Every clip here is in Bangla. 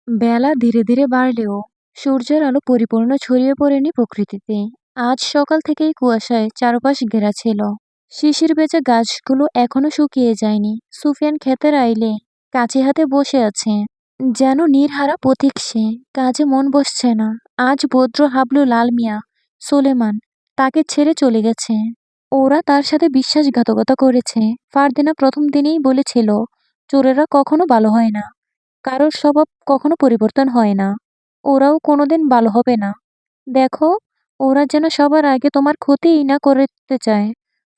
বেলা ধীরে ধীরে বাড়লেও সূর্যের আলো পরিপূর্ণ ছড়িয়ে পড়েনি প্রকৃতিতে। আজ সকাল থেকেই কুয়াশায় চারপাশ ঘেরা ছিল। শিশির ভেজা গাছগুলো এখনো শুকিয়ে যায়নি। সুফিয়ান ক্ষেতের আইলে কাছে হাতে বসে আছে, যেন নির্হারা পথিক সে। কাজে মন বসছে না। আজ ভদ্র হাবলু লাল মিয়া সোলেমান তাকে ছেড়ে চলে গেছে। ওরা তার সাথে বিশ্বাসঘাতকতা করেছে। ফারদিনা প্রথম দিনেই বলেছিল, চোরেরা কখনো ভালো হয় না, কারোর স্বভাব কখনো পরিবর্তন হয় না। ওরাও কোনোদিন ভালো হবে না। দেখো, ওরা যেন সবার আগে তোমার ক্ষতিই না করতে চায়।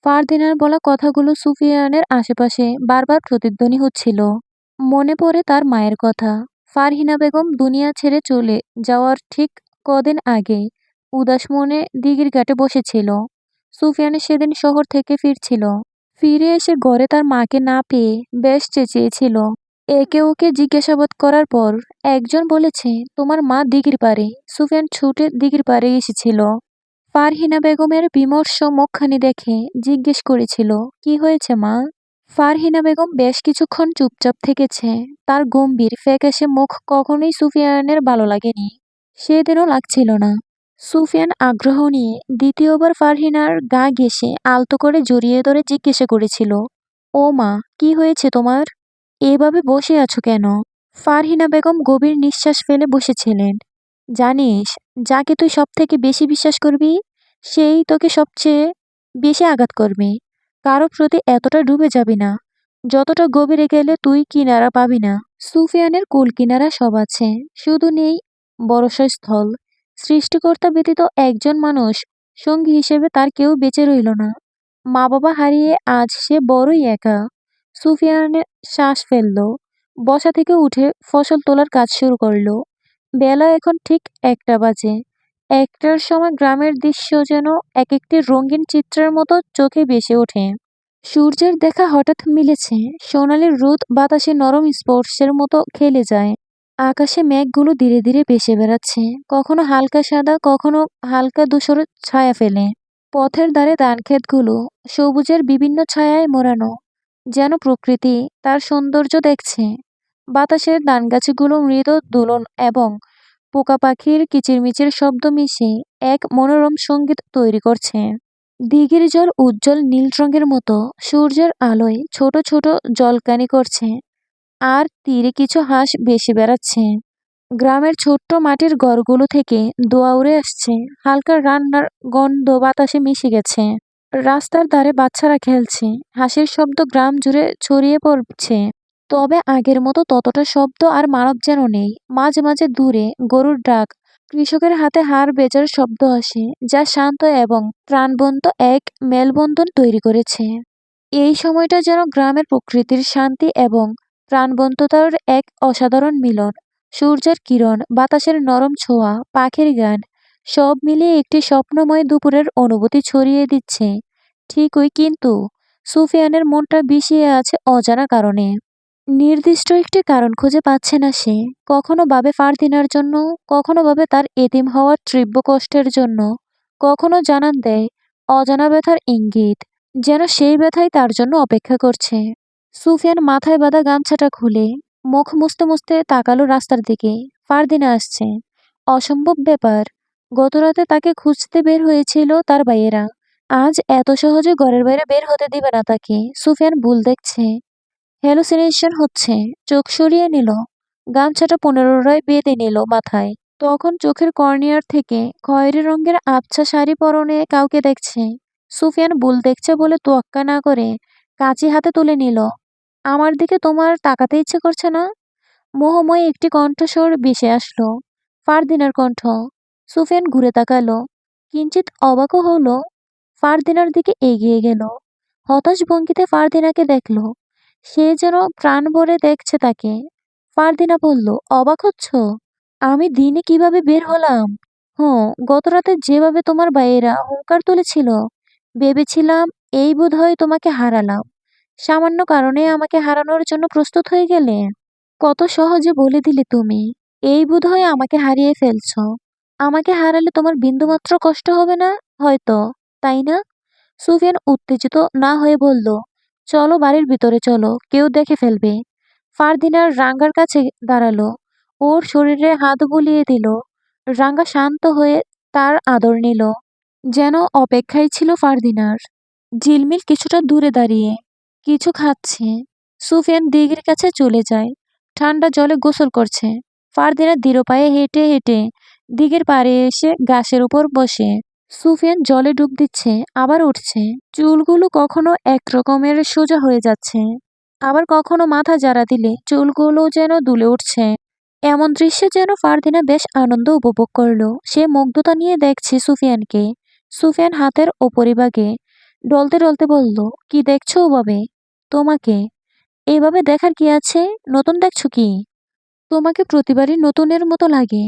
ফারদিনার বলা কথাগুলো সুফিয়ানের আশেপাশে বারবার প্রতিধ্বনি হচ্ছিল। মনে পড়ে তার মায়ের কথা। ফারহিনা বেগম দুনিয়া ছেড়ে চলে যাওয়ার ঠিক কদিন আগে উদাস মনে দিঘির ঘাটে বসেছিল। সুফিয়ান সেদিন শহর থেকে ফিরছিল। ফিরে এসে ঘরে তার মাকে না পেয়ে বেশ চেঁচিয়েছিল। একে ওকে জিজ্ঞাসাবাদ করার পর একজন বলেছে, তোমার মা দিঘির পাড়ে। সুফিয়ান ছুটে দিঘির পাড়ে এসেছিল। ফারহিনা বেগমের বিমর্ষ মুখখানি দেখে জিজ্ঞেস করেছিল, কি হয়েছে মা? ফারহিনা বেগম বেশ কিছুক্ষণ চুপচাপ থেকেছে। তার গম্ভীর ফ্যাকাশে মুখ কখনোই সুফিয়ানের ভালো লাগেনি। সেদিনও লাগছিল না। সুফিয়ান আগ্রহ নিয়ে দ্বিতীয়বার ফারহিনার গা ঘেঁষে আলতো করে জড়িয়ে ধরে জিজ্ঞাসা করেছিল, ও মা, কি হয়েছে তোমার? এভাবে বসে আছো কেন? ফারহিনা বেগম গভীর নিঃশ্বাস ফেলে বসেছিলেন। জানিস, যাকে তুই সব থেকে বেশি বিশ্বাস করবি, সেই তোকে সবচেয়ে বেশি আঘাত করবে। কারো প্রতি এতটা ডুবে যাবি না, যতটা গভীরে গেলে তুই কিনারা পাবি না। সুফিয়ানের কুল কিনারা সব আছে, শুধু নেই ভরসাস্থল। সৃষ্টিকর্তা ব্যতীত একজন মানুষ সঙ্গী হিসেবে তার কেউ বেঁচে রইল না। মা বাবা হারিয়ে আজ সে বড়ই একা। সুফিয়ানের শ্বাস ফেলল। বসা থেকে উঠে ফসল তোলার কাজ শুরু করলো। বেলা এখন ঠিক 1টা বাজে। 1টার সময় গ্রামের দৃশ্য যেন এক একটি রঙিন চিত্রের মতো চোখে ভেসে ওঠে। সূর্যের দেখা হঠাৎ মিলেছে। সোনালি রোদ বাতাসে নরম স্পর্শের মতো খেলে যায়। আকাশে মেঘগুলো ধীরে ধীরে ভেসে বেড়াচ্ছে, কখনো হালকা সাদা, কখনো হালকা ধূসর ছায়া ফেলে। পথের ধারে ধানক্ষেতগুলো সবুজের বিভিন্ন ছায়ায় মোড়ানো, যেন প্রকৃতি তার সৌন্দর্য দেখছে। বাতাসের ধানগাছগুলো মৃদু দোলন এবং পোকা পাখির কিচিরমিচির শব্দ মিশে এক মনোরম সঙ্গীত তৈরি করছে। দিঘির জল উজ্জ্বল নীল রঙের মতো সূর্যের আলোয় ছোট ছোট জলকানি করছে। আর তীরে কিছু হাঁস ভেসে বেড়াচ্ছে। গ্রামের ছোট্ট মাটির ঘরগুলো থেকে ধোঁয়া উড়ে আসছে। হালকা রান্নার গন্ধ বাতাসে মিশে গেছে। রাস্তার ধারে বাচ্চারা খেলছে। হাসির শব্দ গ্রাম জুড়ে ছড়িয়ে পড়ছে। তবে আগের মতো ততটা শব্দ আর মানব যেন নেই। মাঝে মাঝে দূরে গরুর ডাক, কৃষকের হাতে হাড় বেচার শব্দ আসে, যা শান্ত এবং প্রাণবন্ত এক মেলবন্ধন তৈরি করেছে। এই সময়টা যেন গ্রামের প্রকৃতির শান্তি এবং প্রাণবন্ততার এক অসাধারণ মিলন। সূর্যের কিরণ, বাতাসের নরম ছোঁয়া, পাখির গান, সব মিলিয়ে একটি স্বপ্নময় দুপুরের অনুভূতি ছড়িয়ে দিচ্ছে। ঠিকই, কিন্তু সুফিয়ানের মনটা বিষিয়ে আছে অজানা কারণে। নির্দিষ্ট একটি কারণ খুঁজে পাচ্ছে না সে। কখনো ভাবে ফারদিনার জন্য, কখনো ভাবে তার এতিম হওয়ার তীব্র কষ্টের জন্য, কখনো জানান দেয় অজানা ব্যথার ইঙ্গিত, যেন সেই ব্যথাই তার জন্য অপেক্ষা করছে। সুফিয়ান মাথায় বাঁধা গামছাটা খুলে মুখ মুছতে মুছতে তাকালো রাস্তার দিকে। ফারদিনা আসছে। অসম্ভব ব্যাপার। গতরাতে তাকে খুঁজতে বের হয়েছিল তার ভাইয়েরা। আজ এত সহজে ঘরের বাইরে বের হতে দিবে না তাকে। সুফিয়ান ভুল দেখছে, হ্যালুসিনেশন হচ্ছে। চোখ সরিয়ে নিল। গামছাটা পুনরায় বেঁধে নিল মাথায়। তখন চোখের কর্নিয়ার থেকে খয়েরি রঙের আবছা শাড়ি পরনে কাউকে দেখছে। সুফিয়ান ভুল দেখছে বলে তোয়াক্কা না করে কাঁচি হাতে তুলে নিল। আমার দিকে তোমার তাকাতে ইচ্ছে করছে না? মোহময় একটি কণ্ঠস্বর ভেসে আসলো। ফারদিনার কণ্ঠ। সুফিয়ান ঘুরে তাকালো। কিঞ্চিত অবাকও হলো। ফারদিনার দিকে এগিয়ে গেল। হতাশ ভঙ্গিতে ফারদিনাকে দেখল। সে যেন প্রাণ ভরে দেখছে তাকে। ফারদিনা বলল, অবাক হচ্ছ? আমি দিনে কিভাবে বের হলাম? হুঁ, গতরাতে যেভাবে তোমার ভাইয়েরা হুঙ্কার তুলেছিল, ভেবেছিলাম এই বোধহয় তোমাকে হারালাম। সামান্য কারণে আমাকে হারানোর জন্য প্রস্তুত হয়ে গেলে? কত সহজে বলে দিলে তুমি, এই বোধহয় আমাকে হারিয়ে ফেলছো। আমাকে হারালে তোমার বিন্দুমাত্র কষ্ট হবে না, হয়তো, তাই না? সুফিয়ান উত্তেজিত না হয়ে বলল, চলো বাড়ির ভিতরে চলো, কেউ দেখে ফেলবে। ফারদিনার রাঙ্গার কাছে দাঁড়ালো। ওর শরীরে হাত বুলিয়ে দিল। রাঙ্গা শান্ত হয়ে তার আদর নিল। যেন অপেক্ষায় ছিল ফারদিনার। ঝিলমিল কিছুটা দূরে দাঁড়িয়ে কিছু খাচ্ছে। সুফিয়ান দিঘির কাছে চলে যায়। ঠান্ডা জলে গোসল করছে। ফারদিনা ধীর পায়ে হেঁটে হেঁটে দিঘির পাড়ে এসে ঘাসের উপর বসে। সুফিয়ান জলে ডুব দিচ্ছে, আবার উঠছে। চুলগুলো কখনো একরকমের সোজা হয়ে যাচ্ছে, আবার কখনো মাথা জারা দিলে চুলগুলো যেন দুলে উঠছে। এমন দৃশ্যে যেন ফারদিনা বেশ আনন্দ উপভোগ করলো। সে মুগ্ধতা নিয়ে দেখছে সুফিয়ানকে। সুফিয়ান হাতের ওপরিভাগে ডলতে ডলতে বলল, কি দেখছো ওভাবে? তোমাকে এভাবে দেখার কি আছে? নতুন দেখছো কি? তোমাকে প্রতিবারই নতুনের মতো লাগে।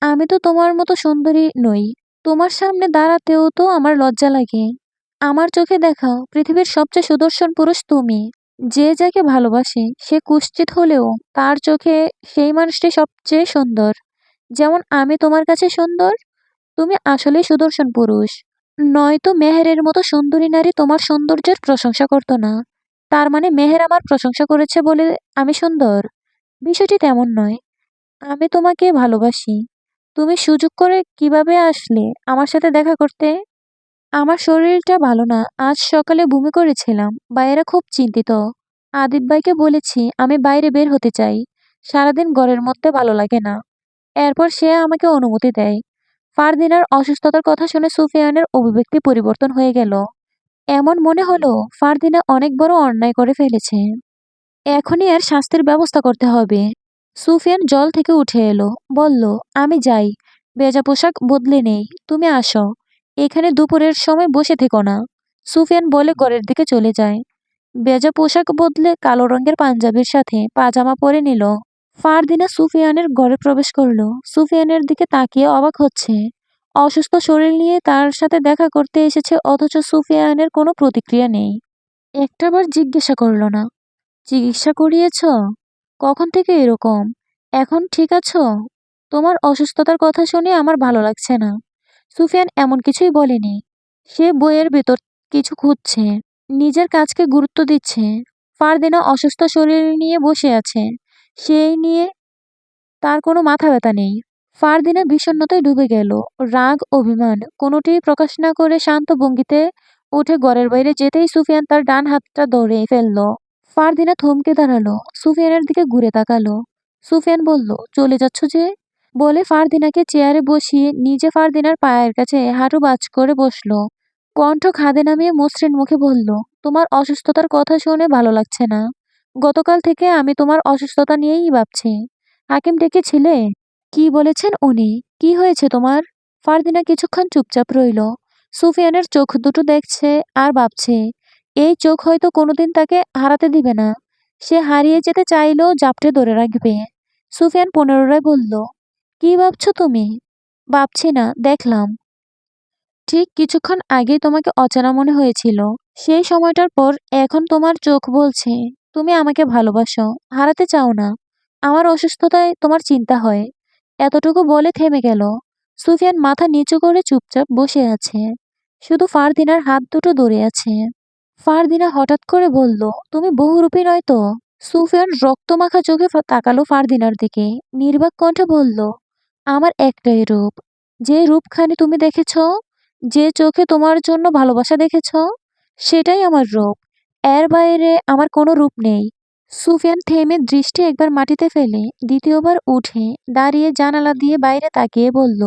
আমি তো তোমার মতো সুন্দরী নই। তোমার সামনে দাঁড়াতেও তো আমার লজ্জা লাগে। আমার চোখে দেখা পৃথিবীর সবচেয়ে সুদর্শন পুরুষ তুমি। যে যাকে ভালোবাসে সে কুৎসিত হলেও তার চোখে সেই মানুষটি সবচেয়ে সুন্দর। যেমন আমি তোমার কাছে সুন্দর, তুমি আসলে সুদর্শন পুরুষ। নয়তো মেহেরের মতো সুন্দরী নারী তোমার সৌন্দর্যের প্রশংসা করতো না। তার মানে মেহের আমার প্রশংসা করেছে বলে আমি সুন্দর? বিষয়টি তেমন নয়। আমি তোমাকে ভালোবাসি। তুমি সুযোগ করে কিভাবে আসলে আমার সাথে দেখা করতে? আমার শরীরটা ভালো না। আজ সকালে বমি করেছিলাম। ভাইয়েরা খুব চিন্তিত। আদিব ভাইকে বলেছি আমি বাইরে বের হতে চাই। সারাদিন ঘরের মধ্যে ভালো লাগে না। এরপর সে আমাকে অনুমতি দেয়। ফারদিনার অসুস্থতার কথা শুনে সুফিয়ানের অভিব্যক্তি পরিবর্তন হয়ে গেল। এমন মনে হলো ফারদিনা অনেক বড় অন্যায় করে ফেলেছে। এখনই এর শাস্তির ব্যবস্থা করতে হবে। সুফিয়ান জল থেকে উঠে এলো। বলল, আমি যাই। ভেজা পোশাক বদলে নেই। তুমি আসো। এখানে দুপুরের সময় বসে থেকো না। সুফিয়ান বলে ঘরের দিকে চলে যায়। ভেজা পোশাক বদলে কালো রঙের পাঞ্জাবির সাথে পাজামা পরে নিল। ফারদিনা সুফিয়ানের ঘরে প্রবেশ করলো। সুফিয়ানের দিকে তাকিয়ে অবাক হচ্ছে। অসুস্থ শরীর নিয়ে তার সাথে দেখা করতে এসেছে, অথচ সুফিয়ানের কোনো প্রতিক্রিয়া নেই। একটাবার জিজ্ঞাসা করলো না, চিকিৎসা করিয়েছ? কখন থেকে এরকম? এখন ঠিক আছো? তোমার অসুস্থতার কথা শুনে আমার ভালো লাগছে না। সুফিয়ান এমন কিছুই বলেনি। সে বইয়ের ভেতর কিছু খুঁজছে, নিজের কাজকে গুরুত্ব দিচ্ছে। ফারদিনা অসুস্থ শরীর নিয়ে বসে আছে, সেই নিয়ে তার কোনো মাথা ব্যথা নেই। ফারদিনা বিষণ্ণতায় ডুবে গেল। রাগ, অভিমান কোনোটিই প্রকাশ না করে শান্ত ভঙ্গিতে উঠে ঘরের বাইরে যেতেই সুফিয়ান তার ডান হাতটা ধরে ফেলল। ফারদিনা থমকে দাঁড়ালো। সুফিয়ানের দিকে ঘুরে তাকালো। সুফিয়ান বলল, চলে যাচ্ছ যে? বলে ফারদিনাকে চেয়ারে বসিয়ে নিজে ফারদিনার পায়ের কাছে হাঁটু বাজ করে বসলো। কণ্ঠ খাদে নামিয়ে মসৃণ মুখে বলল, তোমার অসুস্থতার কথা শুনে ভালো লাগছে না। গতকাল থেকে আমি তোমার অসুস্থতা নিয়েই ভাবছি। হাকিম ডেকেছিলে? কি বলেছেন উনি? কি হয়েছে তোমার? ফারদিনা কিছুক্ষণ চুপচাপ রইল। সুফিয়ানের চোখ দুটো দেখছে আর ভাবছে। এই চোখ হয়তো কোনোদিন তাকে হারাতে দিবে না। সে হারিয়ে যেতে চাইলেও জাপটে ধরে রাখবে। সুফিয়ান পুনরায় বলল, কি ভাবছো তুমি? ভাবছি না, দেখলাম। ঠিক কিছুক্ষণ আগেই তোমাকে অচেনা মনে হয়েছিল। সেই সময়টার পর এখন তোমার চোখ বলছে তুমি আমাকে ভালোবাসো, হারাতে চাও না। আমার অসুস্থতায় তোমার চিন্তা হয়। এতটুকু বলে থেমে গেল। সুফিয়ান মাথা নিচু করে চুপচাপ বসে আছে। শুধু ফারদিনার হাত দুটো ধরে আছে। ফারদিনা হঠাৎ করে বলল, তুমি বহুরূপী নয় তো? সুফিয়ান রক্তমাখা চোখে তাকালো ফারদিনার দিকে। নির্বাক কণ্ঠে বলল, আমার একটাই রূপ। যে রূপখানি তুমি দেখেছ, যে চোখে তোমার জন্য ভালোবাসা দেখেছ, সেটাই আমার রূপ। এর বাইরে আমার কোনো রূপ নেই। সুফিয়ান থেমে দৃষ্টি একবার মাটিতে ফেলে দ্বিতীয়বার উঠে দাঁড়িয়ে জানালা দিয়ে বাইরে তাকিয়ে বলল,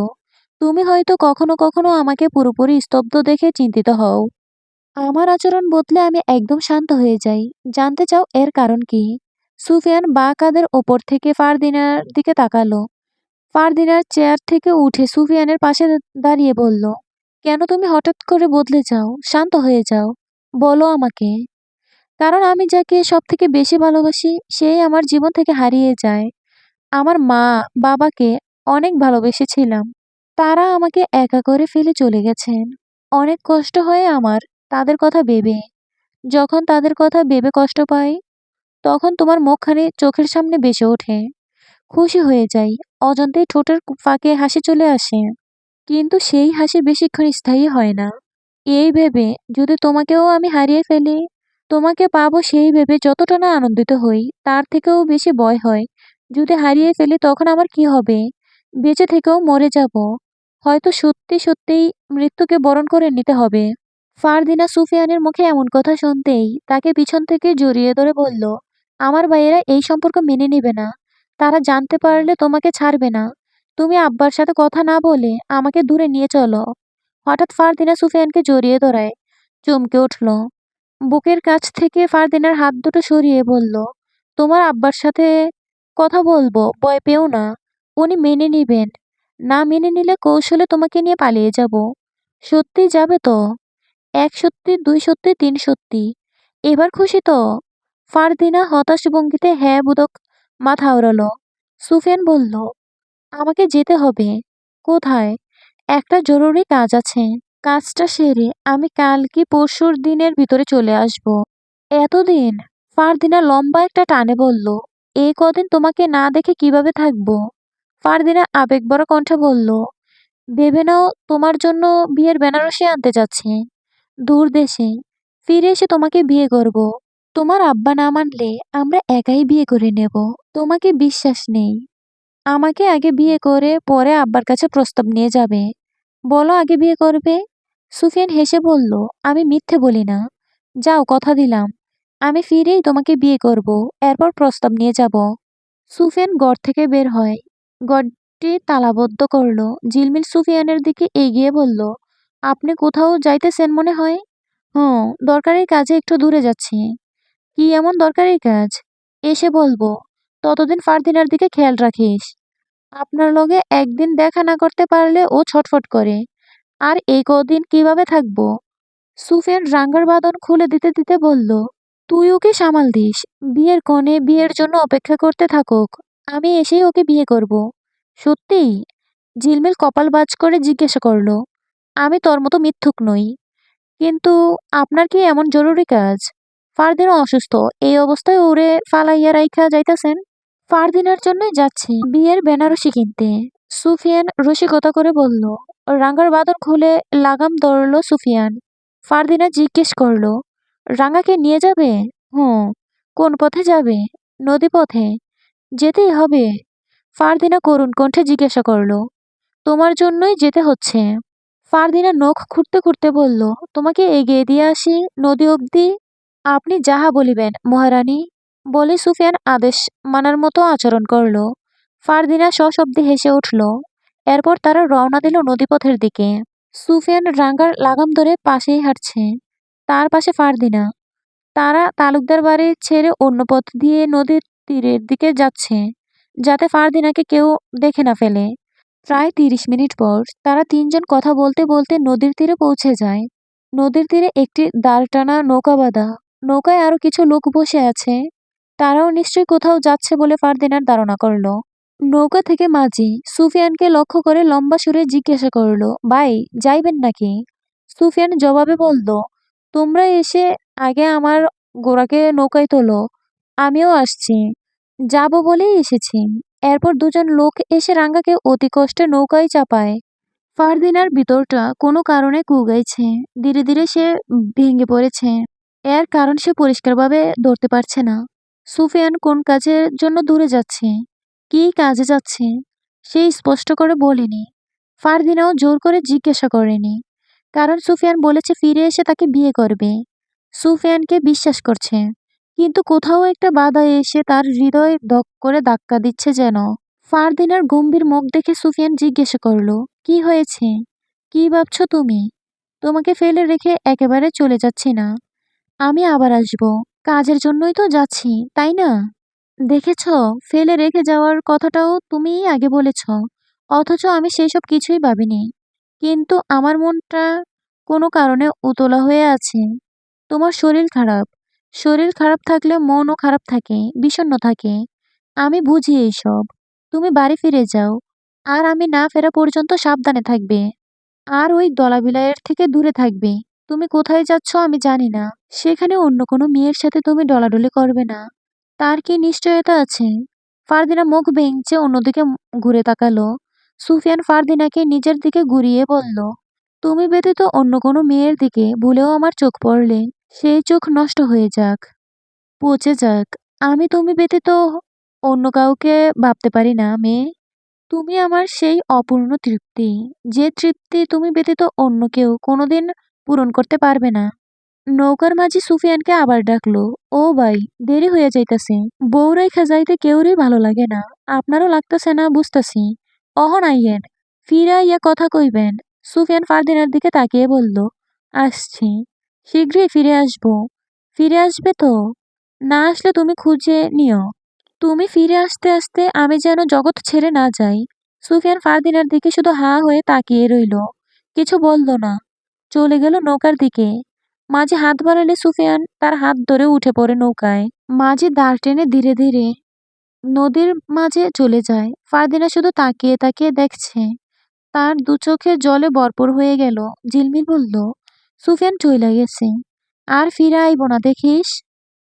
তুমি হয়তো কখনো কখনো আমাকে পুরোপুরি স্তব্ধ দেখে চিন্তিত হও। আমার আচরণ বদলে আমি একদম শান্ত হয়ে যাই। জানতে চাও এর কারণ কি? সুফিয়ান বাঁ কাঁধের ওপর থেকে ফারদিনার দিকে তাকালো। ফারদিনার চেয়ার থেকে উঠে সুফিয়ানের পাশে দাঁড়িয়ে বলল, কেন তুমি হঠাৎ করে বদলে যাও, শান্ত হয়ে যাও? বলো আমাকে। কারণ আমি যাকে সব থেকে বেশি ভালোবাসি সেই আমার জীবন থেকে হারিয়ে যায়। আমার মা বাবাকে অনেক ভালোবেসেছিলাম। তারা আমাকে একা করে ফেলে চলে গেছেন। অনেক কষ্ট হয় আমার তাদের কথা ভেবে। যখন তাদের কথা ভেবে কষ্ট পাই, তখন তোমার মুখখানি চোখের সামনে ভেসে ওঠে। খুশি হয়ে যাই। অজান্তেই ঠোঁটের ফাঁকে হাসি চলে আসে। কিন্তু সেই হাসি বেশিক্ষণ স্থায়ী হয় না। এই ভেবে যদি তোমাকেও আমি হারিয়ে ফেলি, তোমাকে পাবো সেই ভেবে যতটা না আনন্দিত হই, তার থেকেও বেশি ভয় হয় যদি হারিয়ে ফেলি তখন আমার কি হবে? বেঁচে থেকেও মরে যাব। হয়তো সত্যি, সত্যিই মৃত্যুকে বরণ করে নিতে হবে। ফারদিনা সুফিয়ানের মুখে এমন কথা শুনতেই তাকে পিছন থেকে জড়িয়ে ধরে বলল, আমার ভাইয়েরা এই সম্পর্ক মেনে নেবে না। তারা জানতে পারলে তোমাকে ছাড়বে না। তুমি আব্বার সাথে কথা না বলে আমাকে দূরে নিয়ে চলো। হঠাৎ ফারদিনা সুফিয়ানকে জড়িয়ে ধরায় চমকে উঠল। বুকের কাছ থেকে ফারদিনার হাত দুটো সরিয়ে বলল, তোমার আব্বার সাথে কথা বলবো, ভয় পেও না। উনি মেনে নিবেন। না মেনে নিলে কৌশলে তোমাকে নিয়ে পালিয়ে যাব। সত্যি যাবে তো? এক সত্যি, দুই সত্যি, তিন সত্যি। এবার খুশি তো? ফারদিনা হতাশ ভঙ্গিতে হ্যাঁ বোধক মাথা আওড়ালো। সুফিয়ান বলল, আমাকে যেতে হবে। কোথায়? একটা জরুরি কাজ আছে। কাজটা সেরে আমি কাল কি পরশুর দিনের ভিতরে চলে আসব। এতদিন? ফারদিনা লম্বা একটা টানে বলল, এই কদিন তোমাকে না দেখে কিভাবে থাকবো? ফারদিনা আবেগভরা কণ্ঠে বলল, ভেবে নাও তোমার জন্য বিয়ের বেনারসি আনতে যাচ্ছি দূর দেশে। ফিরে এসে তোমাকে বিয়ে করব। তোমার আব্বা না মানলে আমরা একাই বিয়ে করে নেব। তোমাকে বিশ্বাস নেই। আমাকে আগে বিয়ে করে পরে আব্বার কাছে প্রস্তাব নিয়ে যাবে। বলো আগে বিয়ে করবে? সুফিয়ান হেসে বলল, আমি মিথ্যে বলি না। যাও, কথা দিলাম। আমি ফিরেই তোমাকে বিয়ে করব। এরপর প্রস্তাব নিয়ে যাব। সুফিয়ান ঘর থেকে বের হয়। ঘরটি তালাবদ্ধ করলো। ঝিলমিল সুফিয়ানের দিকে এগিয়ে বলল, আপনি কোথাও যাইতেছেন মনে হয়? হুঁ, দরকারি কাজে একটু দূরে যাচ্ছি। কি এমন দরকারি কাজ? এসে বলবো। ততদিন ফারদিনার দিকে খেয়াল রাখিস। আপনার লগে একদিন দেখা না করতে পারলে ও ছটফট করে। আর এই কদিন কিভাবে থাকবো? সুফিয়ান রাঙ্গার বাঁধন খুলে দিতে দিতে বলল, তুই ওকে সামাল দিস। বিয়ের কনে বিয়ের জন্য অপেক্ষা করতে থাকুক। আমি এসেই ওকে বিয়ে করব। সত্যিই? ঝিলমিল কপাল ভাঁজ করে জিজ্ঞাসা করলো, আমি তোর মতো মিথ্যুক নই। কিন্তু আপনার কি এমন জরুরি কাজ? ফারদিনও অসুস্থ। এই অবস্থায় ওরে ফালাইয়া রাইখা যাইতাছেন? ফারদিনার জন্যই যাচ্ছে বিয়ের বেনারসি কিনতে। সুফিয়ান রসিকতা করে বলল। রাঙ্গার বাঁধন খুলে লাগাম ধরল সুফিয়ান। ফারদিনা জিজ্ঞেস করলো, রাঙ্গাকে নিয়ে যাবে? হুঁ। কোন পথে যাবে? নদী পথে। যেতেই হবে? ফারদিনা করুণ কণ্ঠে জিজ্ঞাসা করলো, তোমার জন্যই যেতে হচ্ছে। ফারদিনা নখ খুঁটতে খুঁটতে বলল, তোমাকে এগিয়ে দিয়ে আসি নদী অবধি। আপনি যাহা বলিবেন মহারানী। বলে সুফিয়ান আদেশ মানার মতো আচরণ করল। ফারদিনা সশব্দে হেসে উঠল। এরপর তারা রওনা দিল নদীপথের দিকে। সুফিয়ান রাঙ্গার লাগাম ধরে পাশেই হাঁটছে। তার পাশে ফারদিনা। তারা তালুকদার বাড়ি ছেড়ে অন্য পথ দিয়ে নদীর তীরের দিকে যাচ্ছে, যাতে ফারদিনাকে কেউ দেখে না ফেলে। প্রায় ৩০ মিনিট পর তারা তিনজন কথা বলতে বলতে নদীর তীরে পৌঁছে যায়। নদীর তীরে একটি দাঁড় টানা নৌকা বাঁধা। নৌকায় আরো কিছু লোক বসে আছে। তারাও নিশ্চয়ই কোথাও যাচ্ছে বলে ফারদিনার ধারণা করলো। নৌকা থেকে মাঝি সুফিয়ানকে লক্ষ্য করে লম্বা সুরে জিজ্ঞাসা করলো, ভাই, যাইবেন নাকি? সুফিয়ান জবাবে বলল, তোমরা এসে আগে আমার গোরাকে নৌকায় তোলো। আমিও আসছি। যাব বলেই এসেছি। এরপর দুজন লোক এসে রাঙ্গাকে অতি কষ্টে নৌকায় চাপায়। ফারদিনার ভিতরটা কোনো কারণে কুঁগাইছে। ধীরে ধীরে সে ভেঙে পড়েছে। এর কারণ সে পরিষ্কারভাবে ধরতে পারছে না। সুফিয়ান কোন কাজের জন্য দূরে যাচ্ছে, কী কাজে যাচ্ছে, সে স্পষ্ট করে বলেনি। ফারদিনাও জোর করে জিজ্ঞাসা করেনি। কারণ সুফিয়ান বলেছে ফিরে এসে তাকে বিয়ে করবে। সুফিয়ানকে বিশ্বাস করছে। কিন্তু কোথাও একটা বাধা এসে তার হৃদয় ধক করে ধাক্কা দিচ্ছে যেন। ফারদিনার গম্ভীর মুখ দেখে সুফিয়ান জিজ্ঞাসা করলো, কি হয়েছে? কি ভাবছো তুমি? তোমাকে ফেলে রেখে একেবারে চলে যাচ্ছি না। আমি আবার আসবো। কাজের জন্যই তো যাচ্ছি, তাই না? দেখেছ, ফেলে রেখে যাওয়ার কথাটাও তুমিই আগে বলেছ। অথচ আমি সেসব কিছুই ভাবিনি। কিন্তু আমার মনটা কোনো কারণে উতলা হয়ে আছে। তোমার শরীর খারাপ। শরীর খারাপ থাকলে মনও খারাপ থাকে, বিষণ্ণ থাকে। আমি বুঝি এইসব। তুমি বাড়ি ফিরে যাও। আর আমি না ফেরা পর্যন্ত সাবধানে থাকবে। আর ওই দলাবিলাইয়ের থেকে দূরে থাকবে। তুমি কোথায় যাচ্ছ আমি জানি না। সেখানে অন্য কোনো মেয়ের সাথে তুমি ডলাডলি করবে না। তার কি নিশ্চয়তা আছে? ফারদিনা মুখ ভেঙচে অন্যদিকে ঘুরে তাকালো। সুফিয়ান ফারদিনাকে নিজের দিকে ঘুরিয়ে বলল, তুমি ব্যতীত অন্য কোনো মেয়ের দিকে ভুলেও আমার চোখ পড়লে সেই চোখ নষ্ট হয়ে যাক, পচে যাক। আমি তুমি ব্যতীত অন্য কাউকে ভাবতে পারি না মেয়ে। তুমি আমার সেই অপূর্ণ তৃপ্তি, যে তৃপ্তি তুমি ব্যতীত অন্য কেউ কোনোদিন পূরণ করতে পারবে না। নৌকার মাঝি সুফিয়ানকে আবার ডাকলো। ও ভাই, দেরি হয়ে যাইতাছে। বউ রাইখা যাইতে কেউরই ভালো লাগে না। আপনারও লাগতেছে না বুঝতাছি। অহন আইয়েন, ফিরা ইয়া কথা কইবেন। সুফিয়ান ফারদিনের দিকে তাকিয়ে বলল, আসছি, শীঘ্রই ফিরে আসবো। ফিরে আসবে তো? না আসলে তুমি খুঁজে নিও। তুমি ফিরে আসতে আসতে আমি যেন জগৎ ছেড়ে না যাই। সুফিয়ান ফারদিনের দিকে শুধু হাঁ হয়ে তাকিয়ে রইল, কিছু বলল না। চলে গেল নৌকার দিকে। মাঝি হাত বাড়ালে সুফিয়ান তার হাত ধরে উঠে পড়ে নৌকায়। মাঝি দাঁড় টেনে ধীরে ধীরে নদীর মাঝে চলে যায়। ফারদিনা শুধু তাকিয়ে তাকিয়ে দেখছে। তার দু চোখে জলে ভরপুর হয়ে গেল। ঝিলমিল বলল, সুফিয়ান চইলা গেছে, আর ফিরে আইব না দেখিস।